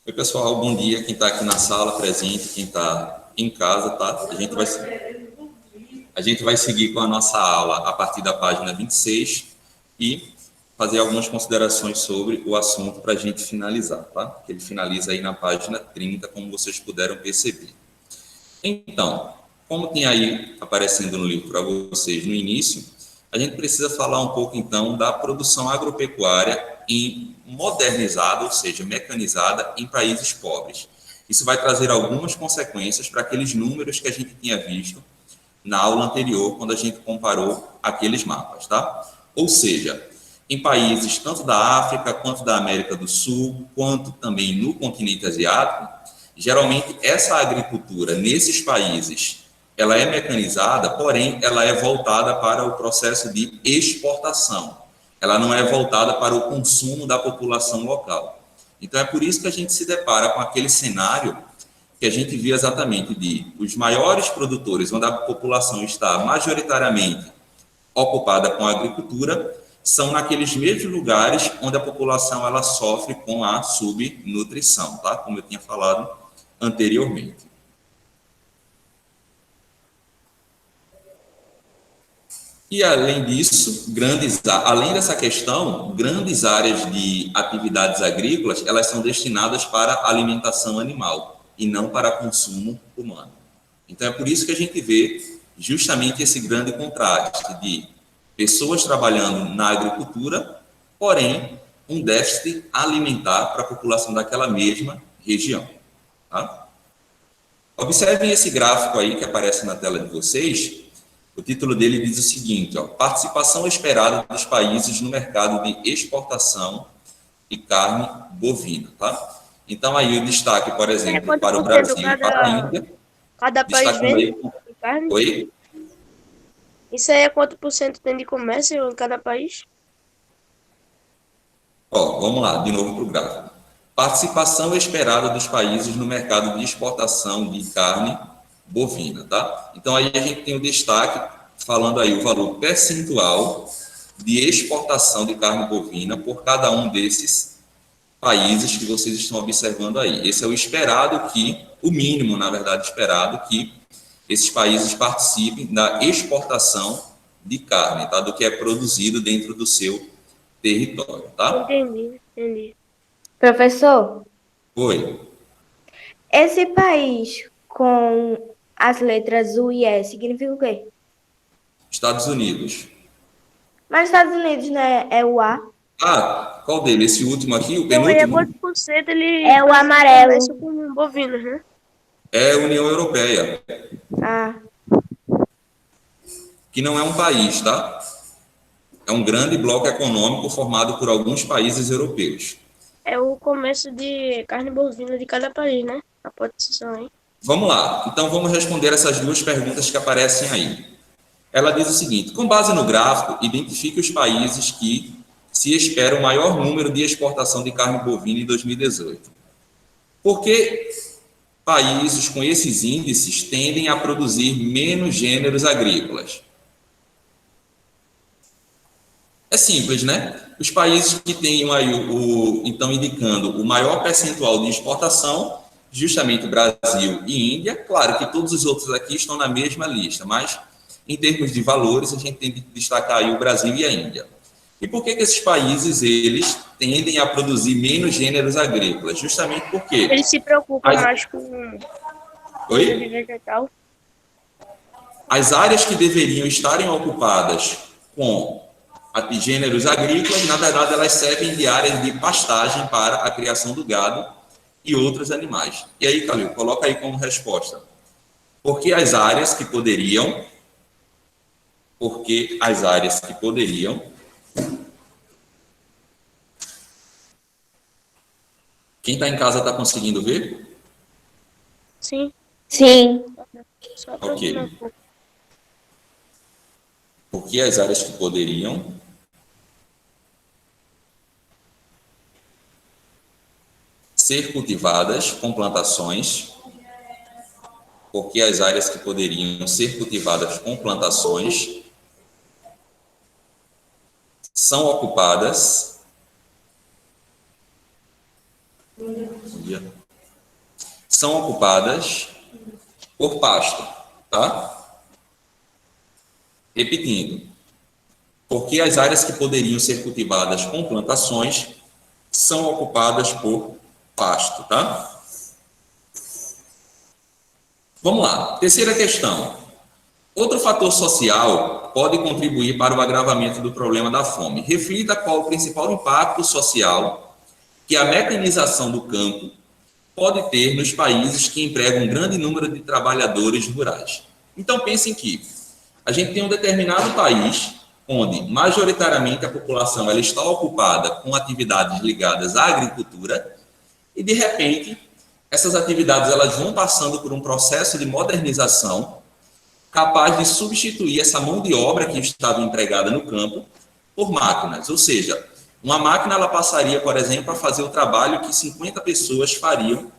Oi, pessoal, bom dia. Quem está aqui na sala presente, quem está em casa, tá? A gente vai seguir com a nossa aula a partir da página 26 e fazer algumas considerações sobre o assunto para a gente finalizar, tá? Ele finaliza aí na página 30, como vocês puderam perceber. Então, como tem aí aparecendo no livro para vocês no início, a gente precisa falar um pouco, então, da produção agropecuária modernizada, ou seja, mecanizada em países pobres. Isso vai trazer algumas consequências para aqueles números que a gente tinha visto na aula anterior, quando a gente comparou aqueles mapas, tá? Ou seja, em países tanto da África, quanto da América do Sul, quanto também no continente asiático, geralmente essa agricultura nesses países, ela é mecanizada, porém ela é voltada para o processo de exportação. Ela não é voltada para o consumo da população local. Então é por isso que a gente se depara com aquele cenário que a gente via exatamente de os maiores produtores, onde a população está majoritariamente ocupada com a agricultura, são naqueles mesmos lugares onde a população ela sofre com a subnutrição, tá? Como eu tinha falado anteriormente. E além disso, além dessa questão, grandes áreas de atividades agrícolas, elas são destinadas para alimentação animal e não para consumo humano. Então é por isso que a gente vê justamente esse grande contraste de pessoas trabalhando na agricultura, porém um déficit alimentar para a população daquela mesma região. Tá? Observem esse gráfico aí que aparece na tela de vocês. O título dele diz o seguinte, ó, participação esperada dos países no mercado de exportação de carne bovina, tá? Então aí o destaque, por exemplo, Quanto para o por cento Brasil e para a Índia, cada país destacando vende aí, de carne? oi? Isso aí é quanto por cento tem de comércio em cada país? Ó, vamos lá, de novo para o gráfico. Participação esperada dos países no mercado de exportação de carne bovina, tá? Então aí a gente tem o destaque falando aí o valor percentual de exportação de carne bovina por cada um desses países que vocês estão observando aí. Esse é o esperado que, o mínimo, na verdade, esperado que esses países participem da exportação de carne, tá? Do que é produzido dentro do seu território, tá? Entendi. Professor, Oi. esse país com as letras U e E significa o quê? Estados Unidos. Mas Estados Unidos, né, é o A? Ah, qual dele? Esse último aqui, o Então aí é quanto penúltimo? por cento ele É o faz amarelo. comércio com bovinos, né? É a União Europeia, Ah, que não é um país, tá? É um grande bloco econômico formado por alguns países europeus. É o comércio de carne bovina de cada país, né? A posição aí. Vamos lá. Então vamos responder essas duas perguntas que aparecem aí. Ela diz o seguinte: com base no gráfico, identifique os países que se espera o maior número de exportação de carne bovina em 2018. Por que países com esses índices tendem a produzir menos gêneros agrícolas? É simples, né? Os países que têm aí então indicando o maior percentual de exportação, justamente Brasil e Índia. Claro que todos os outros aqui estão na mesma lista, mas em termos de valores a gente tem que destacar aí o Brasil e a Índia. E por que esses países eles tendem a produzir menos gêneros agrícolas? Justamente porque Eles se preocupam mais com coisa de Oi? vegetal. As áreas que deveriam estarem ocupadas com gêneros agrícolas, na verdade, elas servem de áreas de pastagem para a criação do gado e outros animais. E aí, Calil, coloca aí como resposta. Porque as áreas que poderiam, porque as áreas que poderiam, quem está em casa está conseguindo ver? Sim, sim. só aproximar um Ok. pouco. Porque as áreas que poderiam ser cultivadas com plantações, porque as áreas que poderiam ser cultivadas com plantações são ocupadas são ocupadas por pasto, tá? Repetindo, porque as áreas que poderiam ser cultivadas com plantações são ocupadas por pasto, tá? Vamos lá, terceira questão. Outro fator social pode contribuir para o agravamento do problema da fome. Reflita qual o principal impacto social que a mecanização do campo pode ter nos países que empregam um grande número de trabalhadores rurais. Então, pensem que a gente tem um determinado país onde, majoritariamente, a população ela está ocupada com atividades ligadas à agricultura e, de repente, essas atividades elas vão passando por um processo de modernização capaz de substituir essa mão de obra que estava empregada no campo por máquinas. Ou seja, uma máquina ela passaria, por exemplo, a fazer o trabalho que 50 pessoas fariam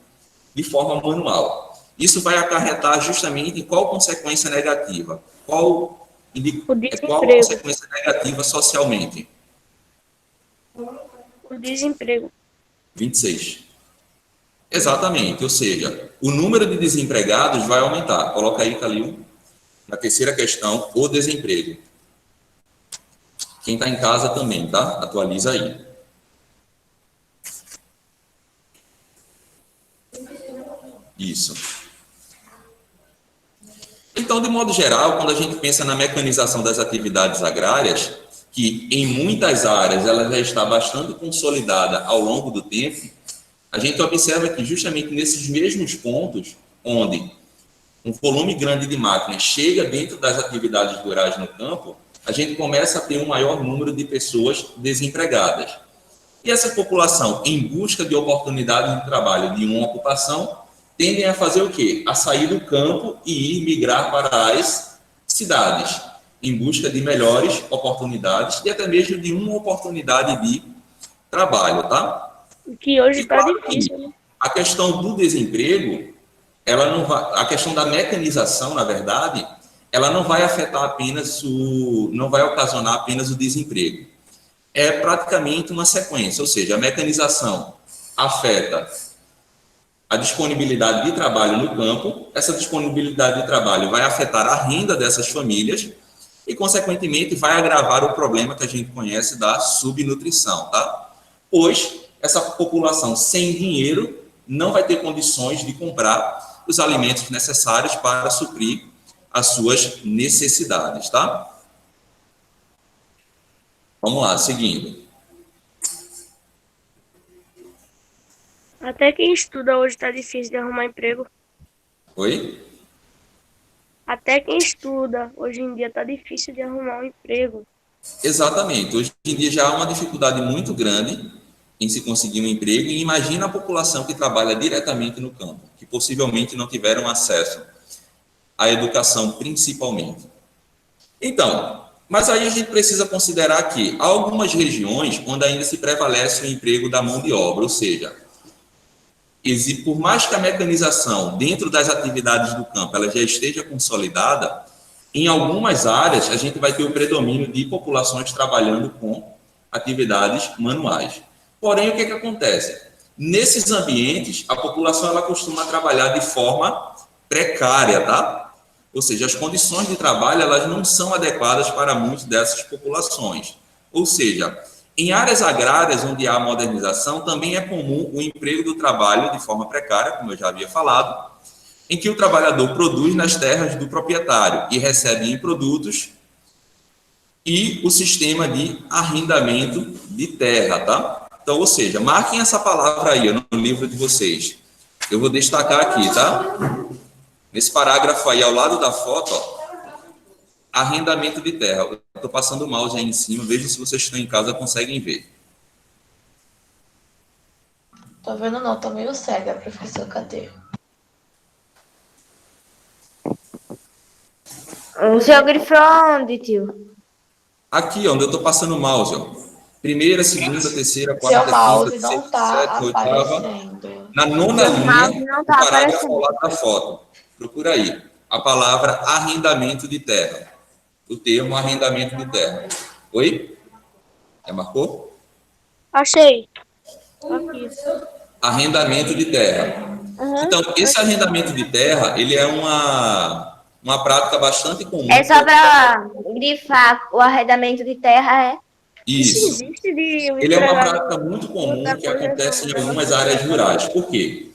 de forma manual. Isso vai acarretar justamente em qual consequência negativa? Qual a consequência negativa socialmente? O desemprego. 26. Exatamente, ou seja, o número de desempregados vai aumentar. Coloca aí, Calil, na terceira questão, o desemprego. Quem está em casa também, tá? Atualiza aí. Isso. Então, de modo geral, quando a gente pensa na mecanização das atividades agrárias, que em muitas áreas ela já está bastante consolidada ao longo do tempo, a gente observa que justamente nesses mesmos pontos, onde um volume grande de máquinas chega dentro das atividades rurais no campo, a gente começa a ter um maior número de pessoas desempregadas. E essa população, em busca de oportunidades de trabalho de uma ocupação, tendem a fazer o quê? A sair do campo e ir migrar para as cidades, em busca de melhores oportunidades e até mesmo de uma oportunidade de trabalho, tá? O que hoje está claro, difícil, né? A questão do desemprego, ela não vai, a questão da mecanização, na verdade, ela não vai afetar apenas não vai ocasionar apenas o desemprego. É praticamente uma sequência, ou seja, a mecanização afeta a disponibilidade de trabalho no campo, essa disponibilidade de trabalho vai afetar a renda dessas famílias e, consequentemente, vai agravar o problema que a gente conhece da subnutrição, tá? Pois essa população sem dinheiro não vai ter condições de comprar os alimentos necessários para suprir as suas necessidades, tá? Vamos lá, seguindo. Até quem estuda hoje está difícil de arrumar emprego. Oi? Até quem estuda hoje em dia está difícil de arrumar um emprego. Exatamente. Hoje em dia já há uma dificuldade muito grande em se conseguir um emprego e imagina a população que trabalha diretamente no campo, que possivelmente não tiveram acesso à educação principalmente. Então, mas aí a gente precisa considerar que há algumas regiões onde ainda se prevalece o emprego da mão de obra, ou seja, por mais que a mecanização dentro das atividades do campo ela já esteja consolidada, em algumas áreas a gente vai ter o predomínio de populações trabalhando com atividades manuais. Porém, o que acontece? Nesses ambientes, a população ela costuma trabalhar de forma precária, tá? Ou seja, as condições de trabalho elas não são adequadas para muitas dessas populações. Ou seja, em áreas agrárias onde há modernização, também é comum o emprego do trabalho de forma precária, como eu já havia falado, em que o trabalhador produz nas terras do proprietário e recebe em produtos e o sistema de arrendamento de terra, tá? Então, ou seja, marquem essa palavra aí no livro de vocês. Eu vou destacar aqui, tá? Nesse parágrafo aí, ao lado da foto, ó, arrendamento de terra. Eu estou passando o mouse aí em cima, veja se vocês estão em casa conseguem ver. Tô vendo não, tô meio cega, professor, cadê? O seu grifou onde, tio? Aqui, ó, onde eu estou passando o mouse, ó. Primeira, segunda, terceira, Seu quarta, mouse quinta, não sexta, tá sétima, oitava. aparecendo. Na nona Seu mouse linha, não o tá parágrafo aparecendo. ao lado da foto. Procura aí. A palavra arrendamento de terra. O termo arrendamento de terra. Oi? Já marcou? Achei. Aqui. Arrendamento de terra. Então, esse arrendamento de terra, ele é uma prática bastante comum. É só para grifar o arrendamento de terra, é? Isso. Existe de Ele é uma empregador prática muito comum outra que coisa, acontece em não. algumas áreas rurais. Por quê?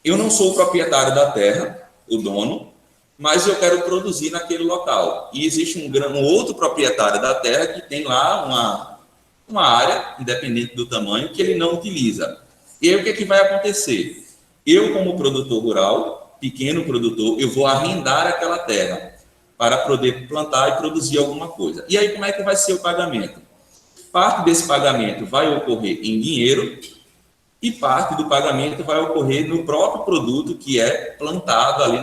Eu não sou o proprietário da terra, o dono, mas eu quero produzir naquele local. E existe um outro proprietário da terra que tem lá uma área, independente do tamanho, que ele não utiliza. E aí o que é que vai acontecer? Eu, como produtor rural, pequeno produtor, eu vou arrendar aquela terra para poder plantar e produzir alguma coisa. E aí como é que vai ser o pagamento? Parte desse pagamento vai ocorrer em dinheiro e parte do pagamento vai ocorrer no próprio produto que é plantado ali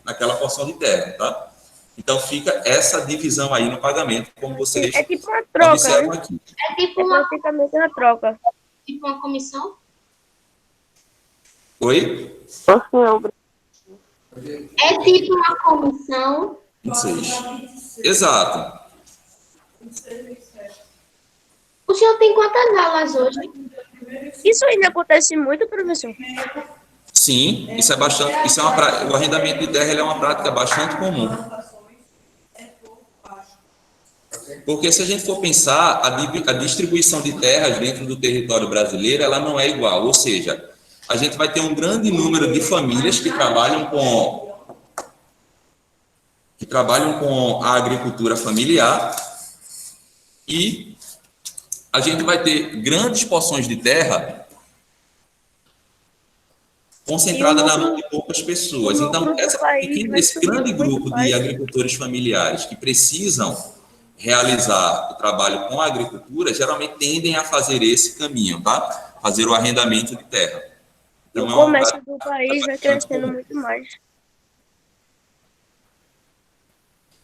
naquela porção de terra, tá? Então fica essa divisão aí no pagamento, como vocês É tipo uma troca, observam né? aqui. É tipo É uma, praticamente uma troca. tipo uma comissão? Oi? É tipo uma comissão? Não sei. Exato. O senhor tem quantas aulas hoje? Isso ainda acontece muito, professor. Sim, isso é bastante. O arrendamento de terra ele é uma prática bastante comum. Porque se a gente for pensar, a distribuição de terras dentro do território brasileiro, ela não é igual. Ou seja, a gente vai ter um grande número de famílias que trabalham com a agricultura familiar e a gente vai ter grandes porções de terra concentrada na mão de poucas pessoas. Então, esse grande grupo de agricultores familiares que precisam realizar o trabalho com a agricultura, geralmente tendem a fazer esse caminho, tá? Fazer o arrendamento de terra. Então, O comércio do país vai crescendo muito mais.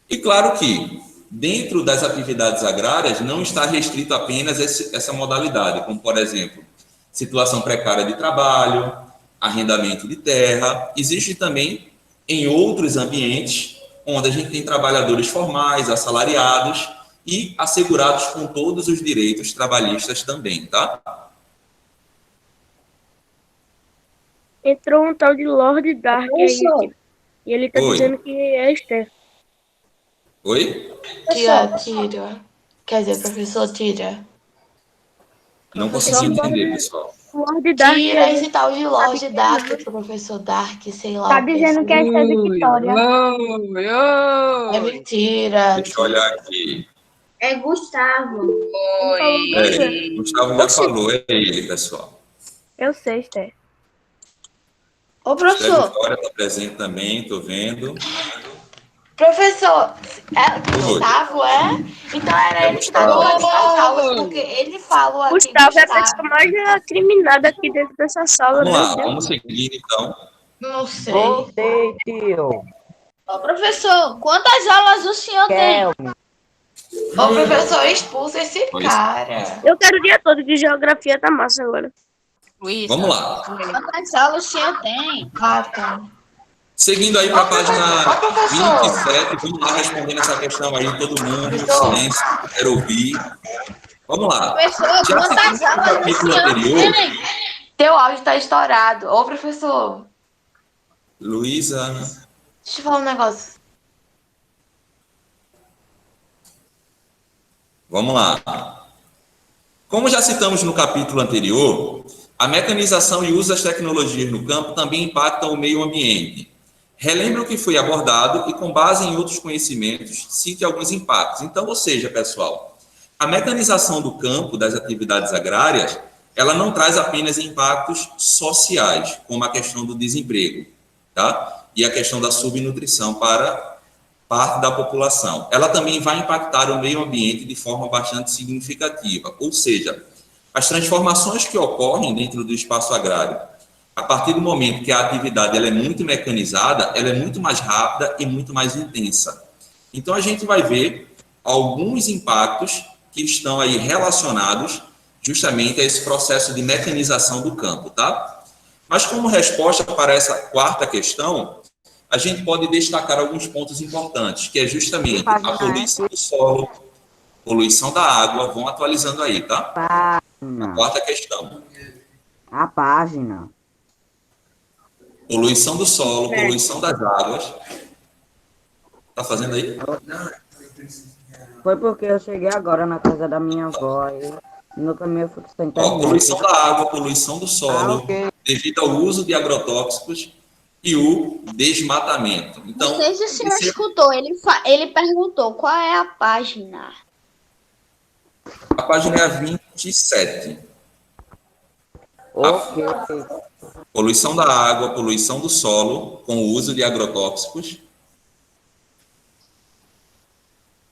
E claro que, dentro das atividades agrárias, não está restrito apenas essa modalidade, como, por exemplo, situação precária de trabalho, arrendamento de terra. Existe também em outros ambientes, onde a gente tem trabalhadores formais, assalariados e assegurados com todos os direitos trabalhistas também, tá? Entrou um tal de Lord Dark aí, e ele tá Oi. dizendo que é Esther. Oi? Tia, tira. Quer dizer, professor, tira. Não consegui entender, pessoal. Lord Dark Tira é esse tal de Lorde Dark pro professor Dark, sei lá. Tá dizendo que é Esther Victoria. É mentira. Deixa eu olhar aqui. É Gustavo. Gustavo já falou, é ele, pessoal. Eu sei, Esther. Ô, A professor. Vitória está presente também, estou vendo. Professor, Oi. Gustavo, é? Então era ele que estava aqui nas aulas, porque ele falou aqui. Gustavo é a pessoa mais acriminada aqui dentro dessa sala. Vamos meu lá, Deus. vamos seguir então. Não sei. Voltei, tio. Ô, professor, quantas aulas o senhor tem? Kelme. Ô, professor, expulsa esse Pois. cara. Eu quero o dia todo de geografia, tá massa agora. Vamos lá. Quantas aulas o senhor tem? Ah, tá. Seguindo aí para a página professor. 27, vamos lá respondendo essa questão aí, todo mundo, silêncio, quero ouvir. Vamos lá. Professor, Já quantas citamos no aulas o capítulo senhor anterior, tem? Teu áudio tá estourado. Ô, professor, Luísa, deixa eu falar um negócio. vamos lá. Como já citamos no capítulo anterior, a mecanização e o uso das tecnologias no campo também impactam o meio ambiente. Relembre o que foi abordado e, com base em outros conhecimentos, cite alguns impactos. Então, ou seja, pessoal, a mecanização do campo, das atividades agrárias, ela não traz apenas impactos sociais, como a questão do desemprego, tá? E a questão da subnutrição para parte da população. Ela também vai impactar o meio ambiente de forma bastante significativa, ou seja, as transformações que ocorrem dentro do espaço agrário, a partir do momento que a atividade ela é muito mecanizada, ela é muito mais rápida e muito mais intensa. Então, a gente vai ver alguns impactos que estão aí relacionados justamente a esse processo de mecanização do campo, tá? Mas como resposta para essa quarta questão, a gente pode destacar alguns pontos importantes, que é justamente a poluição do solo, poluição da água, vão atualizando aí, tá? A quarta questão. A página. Poluição do solo, poluição das águas. Tá fazendo aí? Foi porque eu cheguei agora na casa da minha avó e no caminho eu fui sem internet. Poluição da água, poluição do solo, ok. devido ao uso de agrotóxicos e o desmatamento. Então, Não sei se o senhor escutou. Ele perguntou qual é a página. a página é a 27. Ok. Poluição da água, poluição do solo com o uso de agrotóxicos.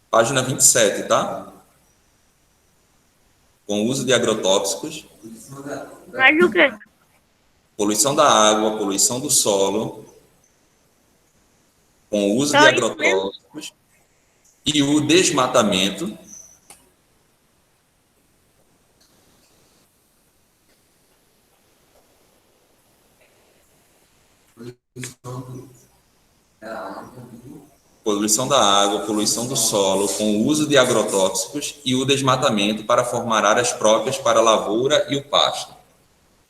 Página 27, tá? Com o uso de agrotóxicos. Mas o quê? Poluição da água, poluição do solo com o uso de Só isso agrotóxicos e o desmatamento. Poluição da água, poluição do solo, com o uso de agrotóxicos e o desmatamento para formar áreas próprias para a lavoura e o pasto.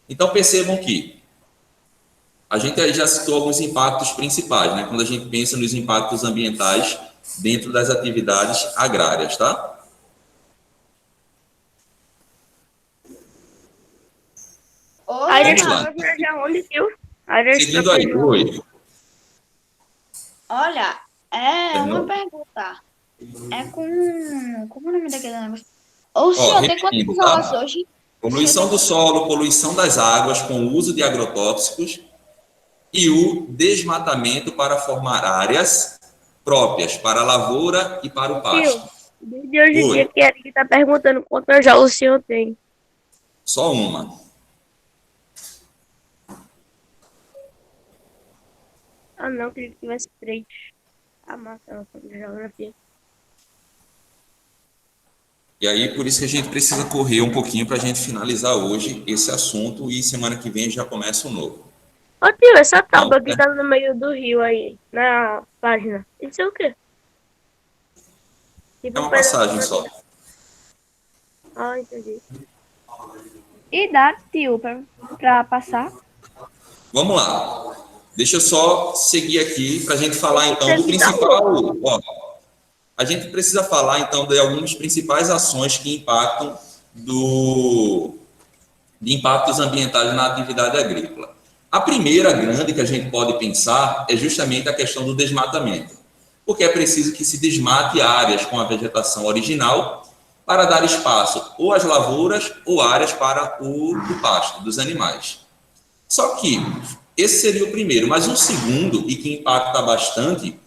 Então, percebam que a gente aí já citou alguns impactos principais, né? Quando a gente pensa nos impactos ambientais dentro das atividades agrárias, tá? Área de Vamos lá. própria já onde, tio? Área de Seguindo aí, própria oi. Olha, Terminou? uma pergunta. É com... Como é o nome daquele negócio? O senhor tem repetindo, quantas aulas tá? hoje? Poluição do solo, poluição das águas com o uso de agrotóxicos e o desmatamento para formar áreas próprias para a lavoura e para o pasto. Tio, desde hoje em Oi. dia que Eric tá perguntando quantas aulas o senhor tem. Só uma. Ah, não, queria que tivesse 3. Ah, massa, de geografia. E aí, por isso que a gente precisa correr um pouquinho para a gente finalizar hoje esse assunto e semana que vem já começa o novo. Ô tio, essa tábua Não, que tá no meio do rio aí, na página, isso é o quê? Tipo, É uma pedaço passagem da- só. Ah, entendi. E dá, tio, pra passar? Vamos lá. Deixa eu só seguir aqui para a gente falar, então, do principal. Ó, a gente precisa falar, então, de algumas principais ações que impactam de impactos ambientais na atividade agrícola. A primeira grande que a gente pode pensar é justamente a questão do desmatamento, porque é preciso que se desmate áreas com a vegetação original para dar espaço ou às lavouras ou áreas para o pasto dos animais. Só que esse seria o primeiro, mas um segundo, e que impacta bastante,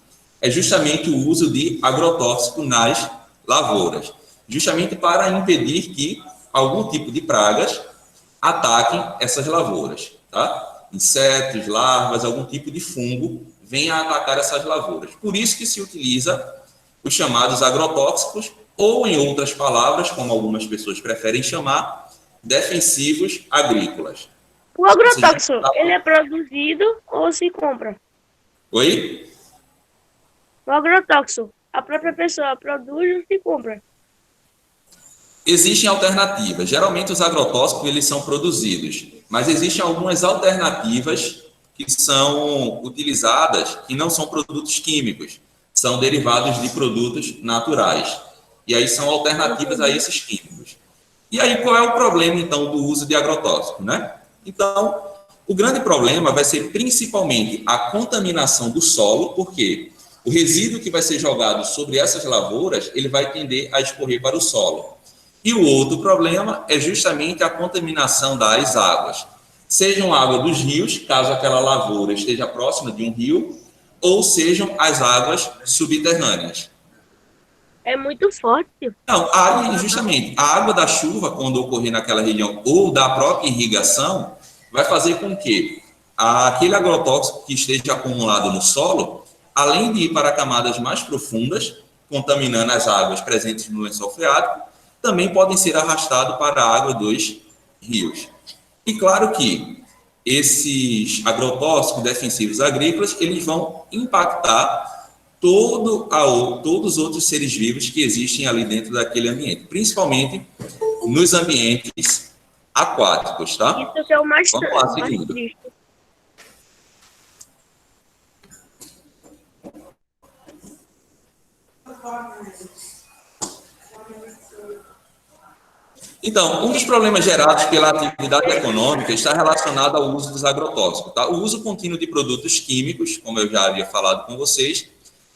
é justamente o uso de agrotóxico nas lavouras, justamente para impedir que algum tipo de pragas ataquem essas lavouras, tá? Insetos, larvas, algum tipo de fungo venha a atacar essas lavouras. Por isso que se utiliza os chamados agrotóxicos, ou em outras palavras, como algumas pessoas preferem chamar, defensivos agrícolas. O agrotóxico, ele é produzido ou se compra? Oi? O agrotóxico, a própria pessoa produz ou se compra? Existem alternativas. Geralmente os agrotóxicos eles são produzidos, mas existem algumas alternativas que são utilizadas que não são produtos químicos, são derivados de produtos naturais. E aí são alternativas a esses químicos. E aí qual é o problema então do uso de agrotóxico, né? Então, o grande problema vai ser principalmente a contaminação do solo, porque o resíduo que vai ser jogado sobre essas lavouras, ele vai tender a escorrer para o solo. E o outro problema é justamente a contaminação das águas, sejam água dos rios, caso aquela lavoura esteja próxima de um rio, ou sejam as águas subterrâneas. É muito forte. Não, justamente, a água da chuva, quando ocorrer naquela região, ou da própria irrigação, vai fazer com que aquele agrotóxico que esteja acumulado no solo, além de ir para camadas mais profundas, contaminando as águas presentes no lençol freático, também podem ser arrastados para a água dos rios. E claro que esses agrotóxicos defensivos agrícolas, eles vão impactar todos os outros seres vivos que existem ali dentro daquele ambiente, principalmente nos ambientes aquáticos, tá? Isso que é o mais Vamos lá, mais seguindo. triste. Então, um dos problemas gerados pela atividade econômica está relacionado ao uso dos agrotóxicos. Tá? O uso contínuo de produtos químicos, como eu já havia falado com vocês,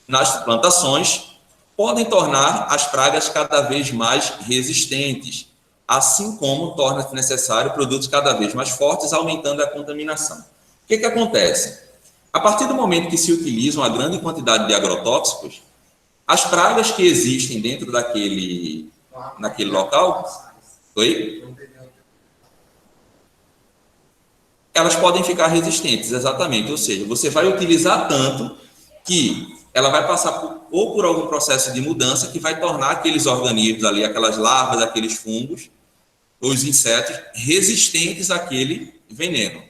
nas plantações, podem tornar as pragas cada vez mais resistentes, assim como torna-se necessário produtos cada vez mais fortes, aumentando a contaminação. O que acontece? A partir do momento que se utiliza uma grande quantidade de agrotóxicos, as pragas que existem dentro naquele local, elas podem ficar resistentes, exatamente. Ou seja, você vai utilizar tanto que ela vai passar por algum processo de mudança que vai tornar aqueles organismos ali, aquelas larvas, aqueles fungos, os insetos, resistentes àquele veneno.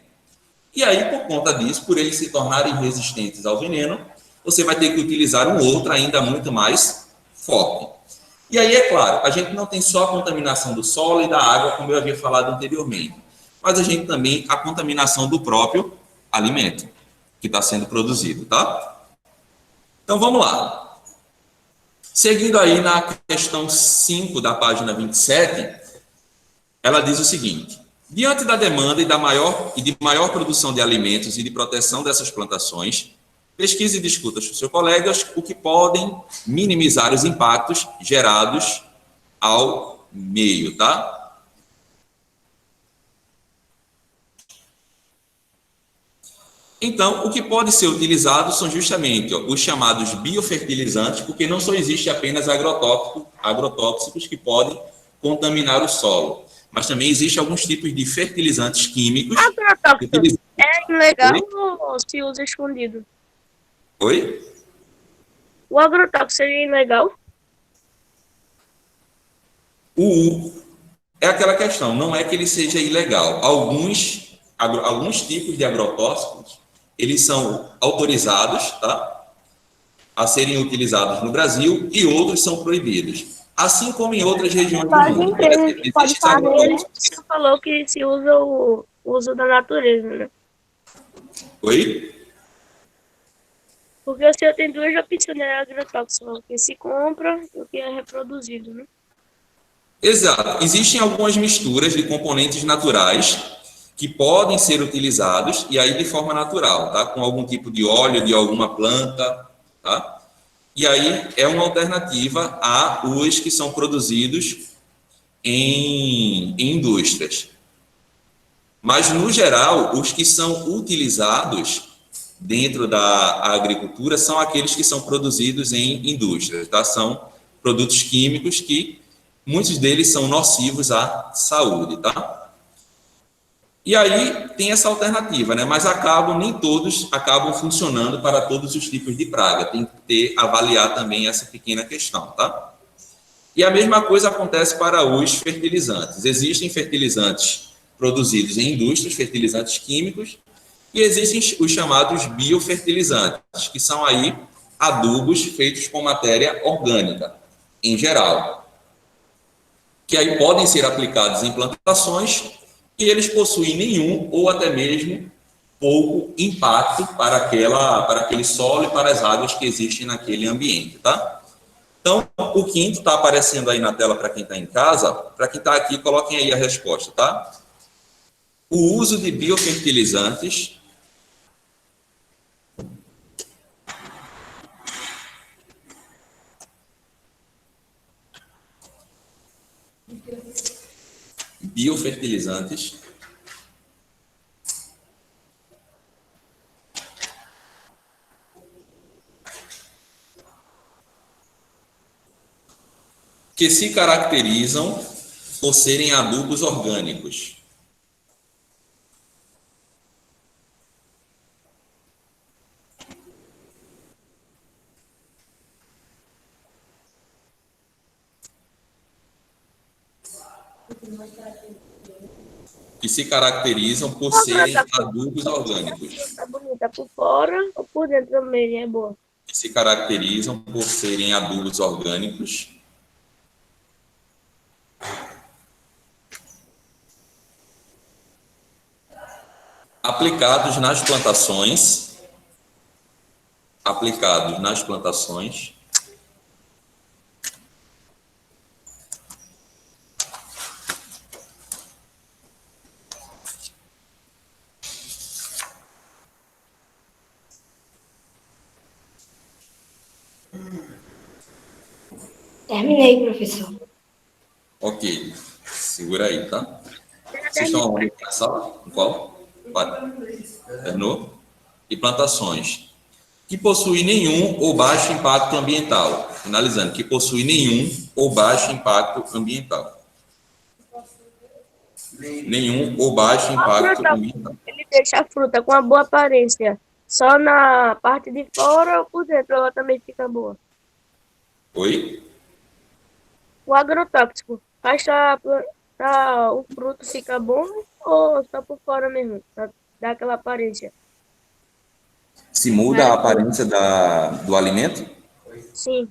E aí, por conta disso, por eles se tornarem resistentes ao veneno, você vai ter que utilizar um outro ainda muito mais forte. E aí, é claro, a gente não tem só a contaminação do solo e da água, como eu havia falado anteriormente, mas a gente também a contaminação do próprio alimento que está sendo produzido, tá? Então, vamos lá. Seguindo aí na questão 5 da página 27, ela diz o seguinte: diante da demanda e de maior produção de alimentos e de proteção dessas plantações, pesquise e discuta com seus colegas o que podem minimizar os impactos gerados ao meio, tá? Então, o que pode ser utilizado são justamente os chamados biofertilizantes, porque não só existe apenas agrotóxicos que podem contaminar o solo, mas também existem alguns tipos de fertilizantes químicos. Agrotóxico é ilegal ou se usa escondido? Oi? O agrotóxico seria ilegal? É aquela questão, não é que ele seja ilegal. Alguns tipos de agrotóxicos, eles são autorizados, tá, a serem utilizados no Brasil e outros são proibidos. Assim como em outras regiões do mundo. Pode fazer. Você falou que se usa o uso da natureza, né? Oi? Porque o senhor tem duas opções de agrotóxico, o que se compra e o que é reproduzido, né? Exato. Existem algumas misturas de componentes naturais que podem ser utilizados, e aí de forma natural, tá? Com algum tipo de óleo de alguma planta, tá? E aí é uma alternativa a os que são produzidos em indústrias. Mas, no geral, os que são utilizados dentro da agricultura são aqueles que são produzidos em indústrias, tá? São produtos químicos que muitos deles são nocivos à saúde, tá? E aí tem essa alternativa, né? Mas nem todos acabam funcionando para todos os tipos de praga. Tem que avaliar também essa pequena questão, tá? E a mesma coisa acontece para os fertilizantes. Existem fertilizantes produzidos em indústrias, fertilizantes químicos, e existem os chamados biofertilizantes, que são aí adubos feitos com matéria orgânica, em geral, que aí podem ser aplicados em plantações e eles possuem nenhum ou até mesmo pouco impacto para aquele solo e para as águas que existem naquele ambiente, tá? Então, o quinto está aparecendo aí na tela para quem está em casa. Para quem está aqui, coloquem aí a resposta, tá? O uso de biofertilizantes que se caracterizam por serem adubos orgânicos. Que se caracterizam por serem adubos orgânicos. Tá bonita por fora ou por dentro também é boa? Que se caracterizam por serem adubos orgânicos. Aplicados nas plantações Terminei, professor. Ok. Segura aí, tá? Vocês estão aonde na sala? Em qual? Terminou? E plantações. Que possui nenhum ou baixo impacto ambiental. Finalizando, que possui nenhum ou baixo impacto ambiental. Nenhum ou baixo impacto ambiental. Ele deixa a fruta com uma boa aparência só na parte de fora ou por dentro ela também fica boa? Oi? O agrotóxico faz o fruto ficar bom ou só por fora mesmo? Pra dar aquela aparência? Se muda a aparência do alimento? Sim.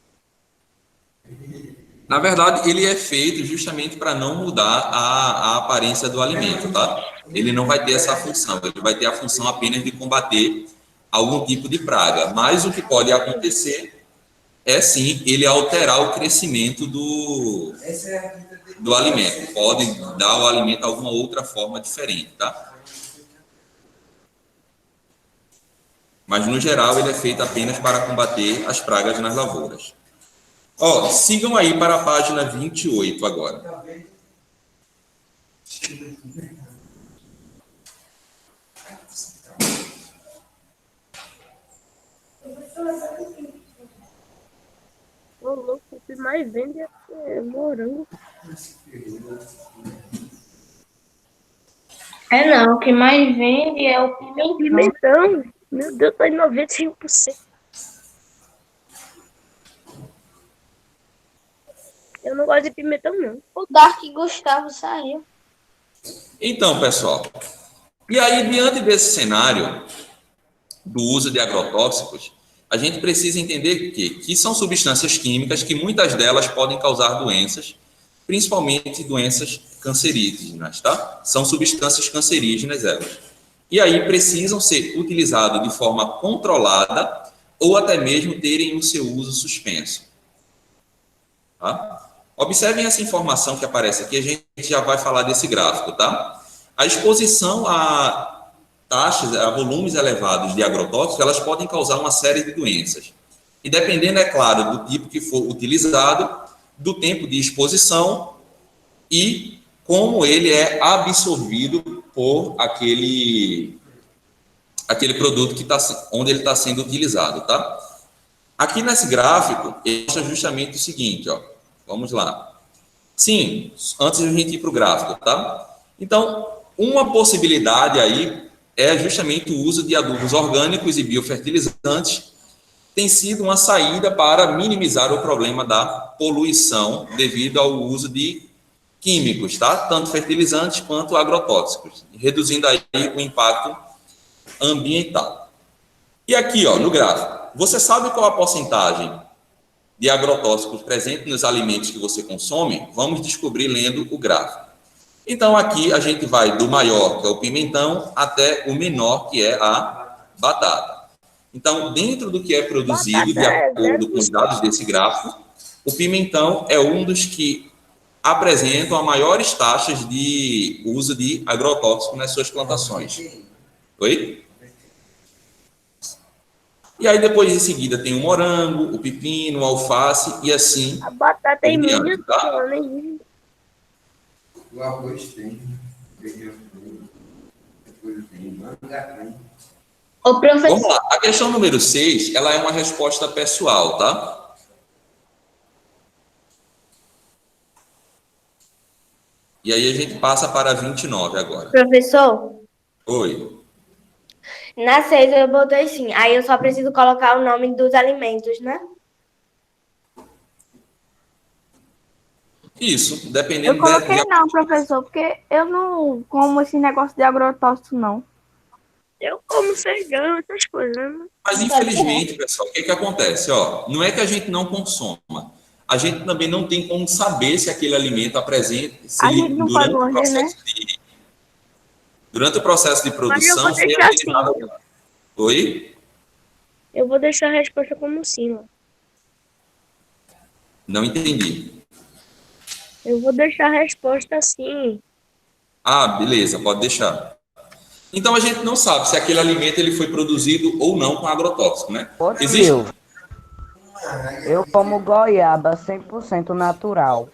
Na verdade, ele é feito justamente para não mudar a aparência do alimento, tá? Ele não vai ter essa função, ele vai ter a função apenas de combater algum tipo de praga. Mas o que pode acontecer é, sim, ele alterar o crescimento do alimento. Pode dar ao alimento alguma outra forma diferente, tá? Mas, no geral, ele é feito apenas para combater as pragas nas lavouras. Ó, sigam aí para a página 28 agora. Ô, louco, o que mais vende é morango. Não, o que mais vende é o pimentão. Pimentão, meu Deus, tá em 95%. Eu não gosto de pimentão, não. O Dark Gustavo saiu. Então, pessoal, e aí, diante desse cenário do uso de agrotóxicos, a gente precisa entender que são substâncias químicas que muitas delas podem causar doenças, principalmente doenças cancerígenas, tá? São substâncias cancerígenas elas. E aí precisam ser utilizadas de forma controlada ou até mesmo terem o seu uso suspenso. Tá? Observem essa informação que aparece aqui, a gente já vai falar desse gráfico, tá? A exposição a taxas, a volumes elevados de agrotóxicos, elas podem causar uma série de doenças. E dependendo, é claro, do tipo que for utilizado, do tempo de exposição e como ele é absorvido por aquele produto que onde ele está sendo utilizado, tá? Aqui nesse gráfico, ele mostra justamente o seguinte, ó. Vamos lá. Sim, antes de a gente ir para o gráfico, tá? Então, uma possibilidade aí é justamente o uso de adubos orgânicos e biofertilizantes, tem sido uma saída para minimizar o problema da poluição devido ao uso de químicos, tá? Tanto fertilizantes quanto agrotóxicos, reduzindo aí o impacto ambiental. E aqui, ó, no gráfico, você sabe qual a porcentagem de agrotóxicos presente nos alimentos que você consome? Vamos descobrir lendo o gráfico. Então, aqui a gente vai do maior, que é o pimentão, até o menor, que é a batata. Então, dentro do que é produzido, de acordo com os dados desse gráfico, o pimentão é um dos que apresentam as maiores taxas de uso de agrotóxico nas suas plantações. Oi? E aí, depois, em seguida, tem o morango, o pepino, o alface e assim... A batata é minha, tá? O arroz tem, depois tem manga, tem. O professor... Vamos lá. A questão número 6, ela é uma resposta pessoal, tá? E aí a gente passa para 29 agora. Professor, Oi. na 6 eu botei sim. Aí eu só preciso colocar o nome dos alimentos, né? Isso, dependendo... Eu coloquei não, professor, porque eu não como esse negócio de agrotóxico, não. Eu como feijão, essas coisas, né? Mas, infelizmente, pessoal, o que acontece? Ó, não é que a gente não consoma. A gente também não tem como saber se aquele alimento apresenta... Se A gente não pode morrer, né? Durante o processo de produção... Mas eu vou deixar assim. Oi? Eu vou deixar a resposta como sim, ó. Não entendi. Eu vou deixar a resposta assim. Ah, beleza, pode deixar. Então, a gente não sabe se aquele alimento ele foi produzido ou não com agrotóxico, né? Eu como goiaba 100% natural.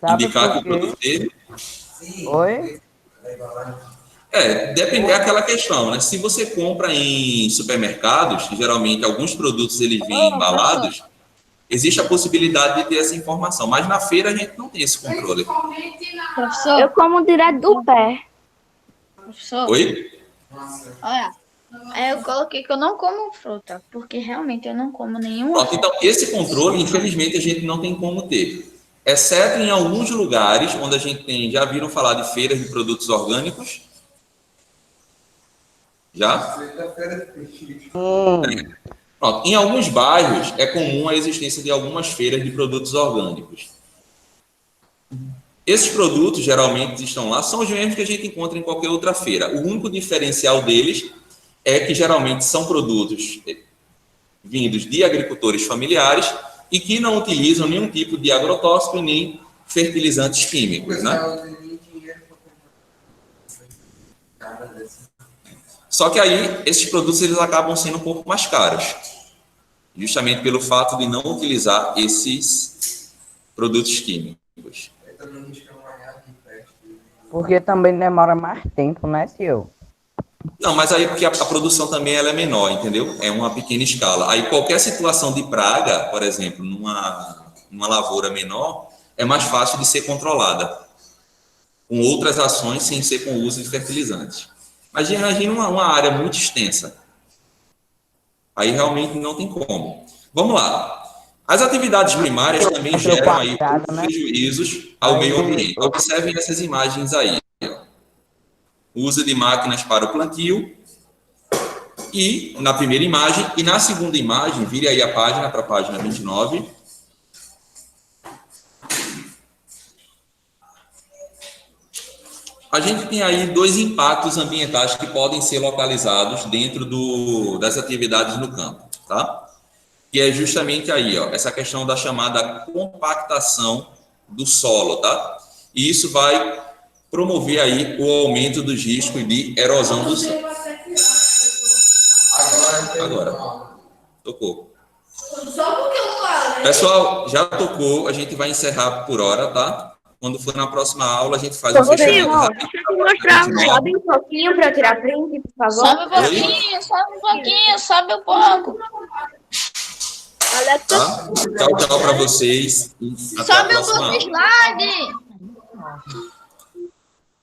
Sabe Indicar que o por quê? produto dele. Oi? Depende daquela questão, né? Se você compra em supermercados, que geralmente alguns produtos eles vêm embalados, existe a possibilidade de ter essa informação, mas na feira a gente não tem esse controle. Eu Professor, como direto do pé. professor, Oi? olha, eu coloquei que eu não como fruta, porque realmente eu não como nenhuma Pronto, então esse controle, infelizmente, a gente não tem como ter. Exceto em alguns lugares onde a gente tem, já viram falar de feiras de produtos orgânicos? Já? Pronto. Em alguns bairros é comum a existência de algumas feiras de produtos orgânicos. Esses produtos geralmente estão lá, são os mesmos que a gente encontra em qualquer outra feira. O único diferencial deles é que geralmente são produtos vindos de agricultores familiares e que não utilizam nenhum tipo de agrotóxico nem fertilizantes químicos, né? Só que aí esses produtos eles acabam sendo um pouco mais caros, justamente pelo fato de não utilizar esses produtos químicos. Porque também demora mais tempo, né, tio? Não, mas aí porque a produção também ela é menor, entendeu? É uma pequena escala. Aí qualquer situação de praga, por exemplo, numa lavoura menor, é mais fácil de ser controlada com outras ações sem ser com o uso de fertilizantes. Mas imagina uma área muito extensa. Aí realmente não tem como. Vamos lá. As atividades primárias também geram aí prejuízos ao meio ambiente. Observem essas imagens aí. O uso de máquinas para o plantio. E na primeira imagem, e na segunda imagem, vire aí a página para a página 29. A gente tem aí dois impactos ambientais que podem ser localizados dentro das atividades no campo, tá? Que é justamente aí, ó, essa questão da chamada compactação do solo, tá? E isso vai promover aí o aumento dos riscos de erosão do solo. Agora, tocou. Pessoal, já tocou, a gente vai encerrar por hora, tá? Quando for na próxima aula, a gente faz um fechamento rápido. Deixa eu te mostrar. Sobe um pouquinho para eu tirar print, por favor. sobe um pouquinho, sobe um pouquinho, sobe um pouco. Alexa, Tá? Tchau, tchau para vocês. E até a Sobe um próxima pouco aula. slide.